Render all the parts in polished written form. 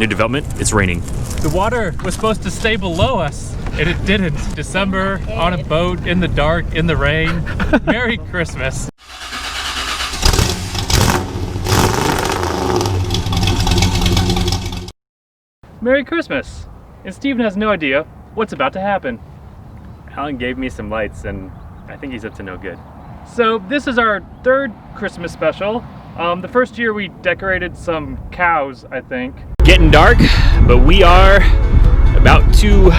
New development, it's raining. The water was supposed to stay below us, and it didn't. December, on a boat, in the dark, in the rain. Merry Christmas. Merry Christmas! And Steven has no idea what's about to happen. Alan gave me some lights and I think he's up to no good. So this is our third Christmas special. The first year we decorated some cows, I think. Getting dark, but we are about to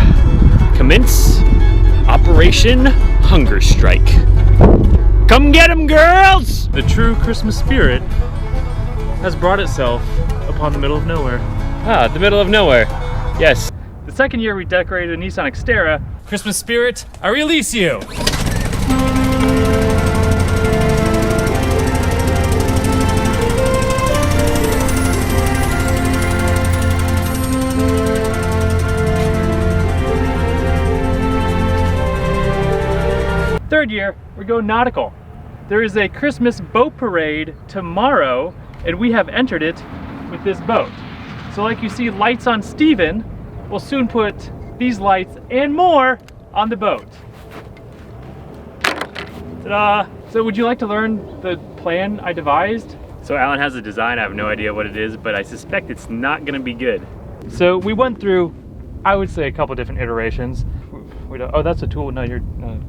commence Operation Hunger Strike. Come get 'em, girls! The true Christmas spirit has brought itself upon the middle of nowhere. Ah, the middle of nowhere. Yes. The second year we decorated a Nissan Xterra. Christmas spirit, I release you! Third year, we're going nautical. There is a Christmas boat parade tomorrow, and we have entered it with this boat. So like you see lights on Steven, we'll soon put these lights and more on the boat. Ta-da! So would you like to learn the plan I devised? So Alan has a design, I have no idea what it is, but I suspect it's not gonna be good. So we went through, I would say, a couple different iterations. Oh, that's a tool. No, you're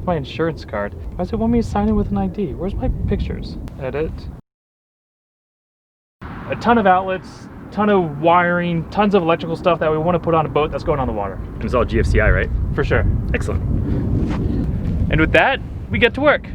my insurance card. Why does it want me to sign in with an ID? Where's my pictures? Edit. A ton of outlets, ton of wiring, tons of electrical stuff that we want to put on a boat that's going on the water. It was all GFCI, right? For sure. Excellent. And with that, we get to work.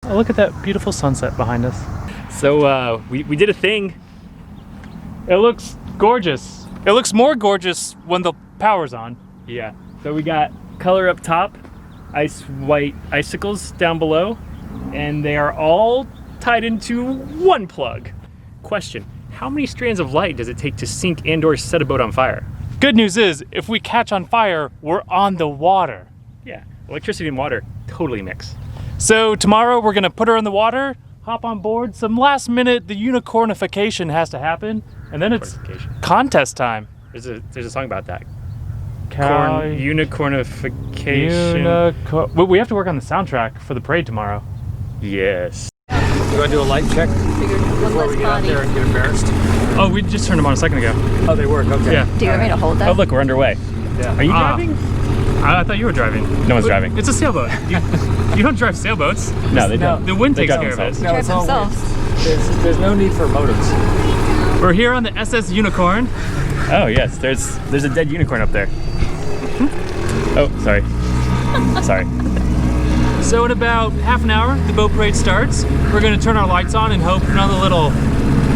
Oh, look at that beautiful sunset behind us. So we did a thing. It looks gorgeous. It looks more gorgeous when the power's on. Yeah. So we got color up top, ice white icicles down below, and they are all tied into one plug. Question, how many strands of light does it take to sink and or set a boat on fire? Good news is, if we catch on fire, we're on the water. Yeah, electricity and water totally mix. So tomorrow we're gonna put her in the water, hop on board. Some last minute, the unicornification has to happen, and then it's contest time. There's a song about that. Unicornification. We have to work on the soundtrack for the parade tomorrow. Yes. You want to do a light check before we get out there and get embarrassed? Oh, we just turned them on a second ago. Oh, they work. Okay. Yeah. Do you want me to hold them? Oh, look, we're underway. Yeah. Are you driving? I thought you were driving. No one's driving. It's a sailboat. You don't drive sailboats. No, they don't. The wind They takes got care of it. themselves. No, Drive it's all themselves. there's no need for motors. We're here on the SS Unicorn. Oh yes, there's a dead unicorn up there. Oh, sorry. Sorry. So in about half an hour, the boat parade starts. We're gonna turn our lights on and hope none of the little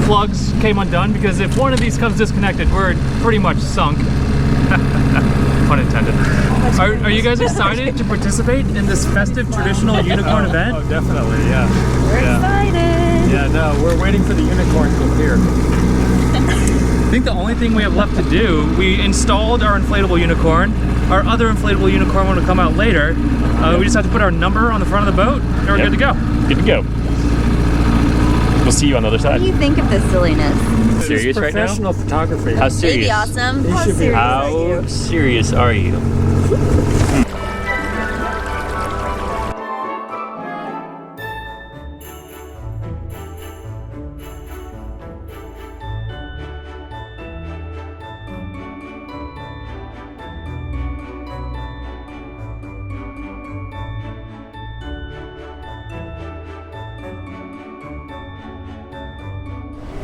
plugs came undone, because if one of these comes disconnected, we're pretty much sunk. Pun intended. Are you guys excited to participate in this festive traditional unicorn event? Oh, definitely, yeah. We're excited. Yeah, no, we're waiting for the unicorn to appear. I think the only thing we have left to do, we installed our inflatable unicorn. Our other inflatable unicorn will come out later. We just have to put our number on the front of the boat, and we're good to go. Good to go. We'll see you on the other What side. do you think of this silliness? Serious right now? Professional photography. How serious? Baby awesome. You How should be- serious are How you? serious are you?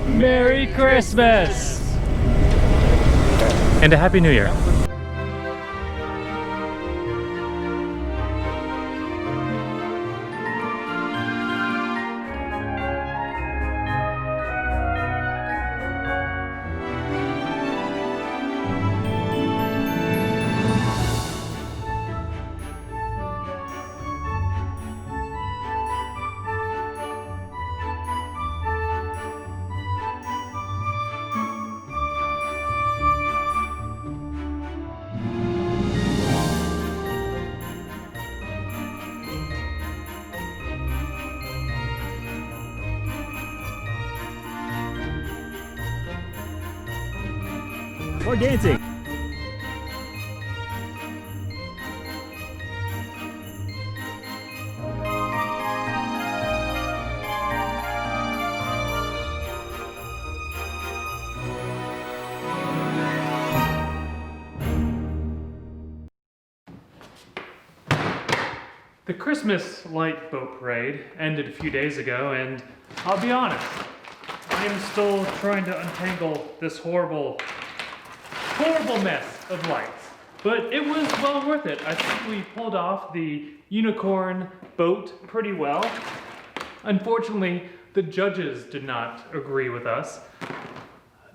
Merry Christmas! And a Happy New Year. more dancing. The Christmas light boat parade ended a few days ago, and I'll be honest, I am still trying to untangle this horrible mess of lights. But it was well worth it. I think we pulled off the unicorn boat pretty well. Unfortunately, the judges did not agree with us.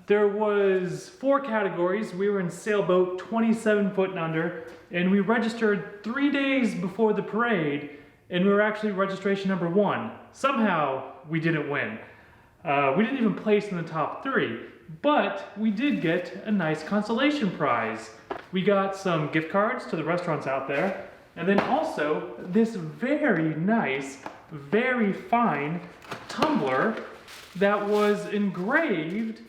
There was 4 categories. We were in sailboat 27 foot and under, and we registered 3 days before the parade, and we were actually registration number 1. Somehow, we didn't win. We didn't even place in the top 3, but we did get a nice consolation prize. We got some gift cards to the restaurants out there, and then also this very nice, very fine tumbler that was engraved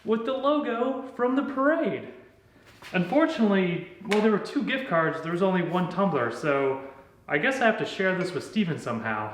with the logo from the parade. Unfortunately, well, there were 2 gift cards, there was only 1 tumbler, so I guess I have to share this with Steven somehow.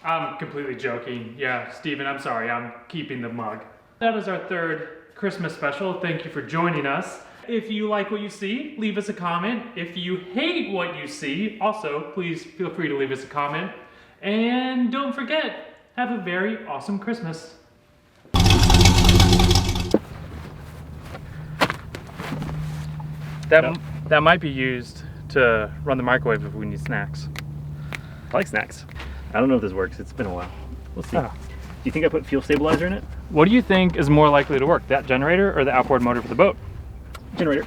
I'm completely joking. Yeah, Steven, I'm sorry, I'm keeping the mug. That is our 3rd Christmas special. Thank you for joining us. If you like what you see, leave us a comment. If you hate what you see, also, please feel free to leave us a comment. And don't forget, have a very awesome Christmas. That might be used to run the microwave if we need snacks. I like snacks. I don't know if this works. It's been a while. We'll see. Do you think I put fuel stabilizer in it? What do you think is more likely to work, that generator or the outboard motor for the boat? Generator.